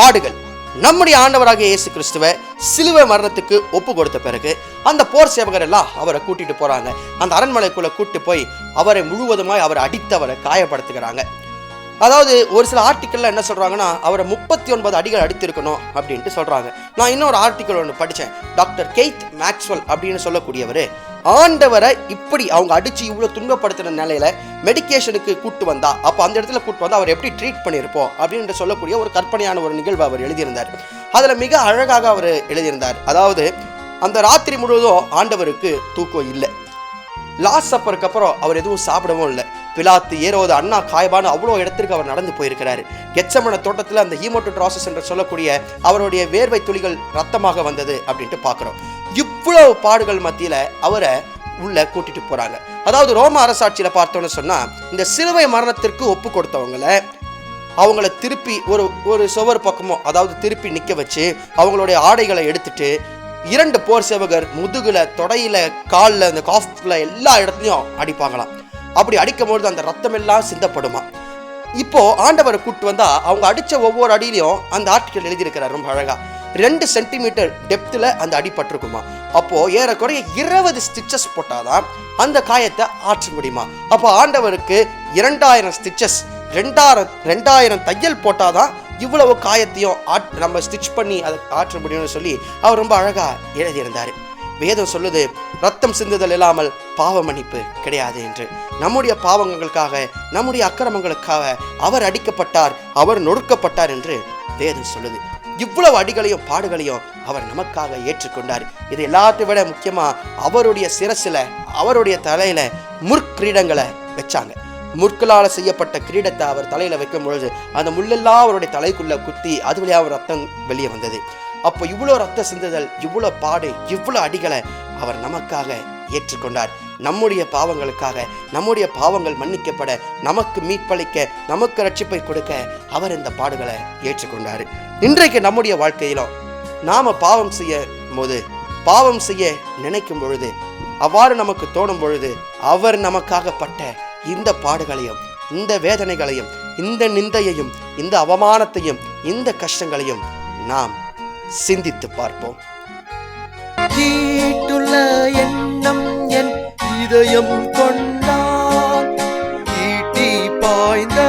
பாடுகள். நம்முடைய ஆண்டவராகிய இயேசு கிறிஸ்துவை சிலுவை மரணத்துக்கு ஒப்பு கொடுத்த பிறகு அந்த போர் சேவகர் எல்லாம் அவரை கூட்டிட்டு போறாங்க. அந்த அரண்மனைக்குள்ள கூட்டிட்டு போய் அவரை முழுவதுமாய் அவரை அடித்து அவரை காயப்படுத்துகிறாங்க. அதாவது ஒரு சில ஆர்டிக்கல்ல என்ன சொல்றாங்கன்னா, அவரை 39 அடிகள் அடித்திருக்கணும் அப்படின்ட்டு சொல்றாங்க. நான் இன்னொரு ஆர்டிக்கல் ஒன்று படித்தேன். டாக்டர் கெய்த் மேக்ஸ்வெல் அப்படின்னு சொல்லக்கூடியவர் ஆண்டவரை இப்படி அவங்க அடிச்சு இவ்வளவு துன்பப்படுத்தின நிலையில மெடிக்கேஷனுக்கு கூட்டு வந்தா, அப்போ அந்த இடத்துல கூட்டு வந்தா அவர் எப்படி ட்ரீட் பண்ணியிருப்போம் அப்படின்னு சொல்லக்கூடிய ஒரு கற்பனையான ஒரு நிகழ்வு அவர் எழுதியிருந்தார். அதுல மிக அழகாக அவர் எழுதியிருந்தார். அதாவது அந்த ராத்திரி முழுவதும் ஆண்டவருக்கு தூக்கம் இல்லை. லாஸ்ட் சப்பருக்கு அப்புறம் அவர் எதுவும் சாப்பிடவும் இல்லை. பிலாத்து, ஏரோது, அண்ணா, காயபான்னு அவ்வளோ இடத்திற்கு அவர் நடந்து போயிருக்கிறாரு. கெத்செமனே தோட்டத்தில் அந்த ஹீமோடோட்ராசிஸ் என்று சொல்லக்கூடிய அவருடைய வேர்வை துளிகள் ரத்தமாக வந்தது அப்படின்ட்டு பார்க்குறோம். இவ்வளவு பாடுகள் மத்தியில் அவரை உள்ள கூட்டிட்டு போறாங்க. அதாவது ரோம அரசாட்சியில் பார்த்தோன்னு சொன்னா, இந்த சிலுவை மரணத்திற்கு ஒப்பு அவங்கள திருப்பி ஒரு சுவர் பக்கமோ அதாவது திருப்பி நிற்க வச்சு அவங்களுடைய ஆடைகளை எடுத்துட்டு 2 போர் சேவகர் முதுகுல, தொடையில, காலில், அந்த காஃப்ல எல்லா இடத்துலையும் அடிப்பாங்களாம். அப்படி அடிக்கும்போது அந்த ரத்தம் எல்லாம் சிந்தப்படுமா. இப்போ ஆண்டவரை கூட்டு வந்தா அவங்க அடிச்ச ஒவ்வொரு அடியிலையும் அந்த ஆர்டிக்கல் எழுதியிருக்கிறார் ரொம்ப அழகா, 2 சென்டிமீட்டர் டெப்த்தில் அந்த அடிபட்டிருக்குமா. அப்போ ஏறக்குறைய 20 ஸ்டிச்சஸ் போட்டாதான் அந்த காயத்தை ஆற்ற முடியுமா. அப்போ ஆண்டவருக்கு 2000 ஸ்டிச்சஸ், 2000 தையல் போட்டாதான் இவ்வளவு காயத்தையும் நம்ம ஸ்டிச் பண்ணி அதை ஆற்ற முடியும்னு சொல்லி அவர் ரொம்ப அழகா எழுதியிருந்தார். வேதம் சொல்லுது, ரத்தம் சிந்துதல் இல்லாமல் பாவ மன்னிப்பு கிடையாது என்று. நம்முடைய பாவங்களுக்காக, நம்முடைய அக்கிரமங்களுக்காக அவர் அடிக்கப்பட்டார், அவர் நொறுக்கப்பட்டார் என்று வேதம் சொல்லுது. இவ்வளவு அடிகளையும் பாடுகளையும் அவர் நமக்காக ஏற்றுக்கொண்டார். இது எல்லாத்தை விட முக்கியமா அவருடைய சிரசில, அவருடைய தலையில முற்கிரீடங்களை வச்சாங்க. முற்களால் செய்யப்பட்ட கிரீடத்தை அவர் தலையில வைக்கும் பொழுது அந்த முள்ளெல்லாம் அவருடைய தலைக்குள்ள குத்தி அது வழியாக ரத்தம் வெளியே வந்தது. அப்போ இவ்வளோ ரத்த சிந்துதல், இவ்வளோ பாடு, இவ்வளோ அடிகளை அவர் நமக்காக ஏற்றுக்கொண்டார். நம்முடைய பாவங்களுக்காக, நம்முடைய பாவங்கள் மன்னிக்கப்பட, நமக்கு மீட்பளிக்க, நமக்கு ரட்சிப்பை கொடுக்க அவர் இந்த பாடுகளை ஏற்றுக்கொண்டார். இன்றைக்கு நம்முடைய வாழ்க்கையிலும் நாம பாவம் செய்ய நினைக்கும் பொழுது, அவ்வாறு நமக்கு தோணும் பொழுது அவர் நமக்காக பட்ட இந்த பாடுகளையும், இந்த வேதனைகளையும், இந்த நிந்தையையும், இந்த அவமானத்தையும், இந்த கஷ்டங்களையும் நாம் சிந்தித்து பார்ப்போம். தீட்டுள்ள எண்ணம் என் இதயம் கொண்டான், ஈட்டி பாய்ந்த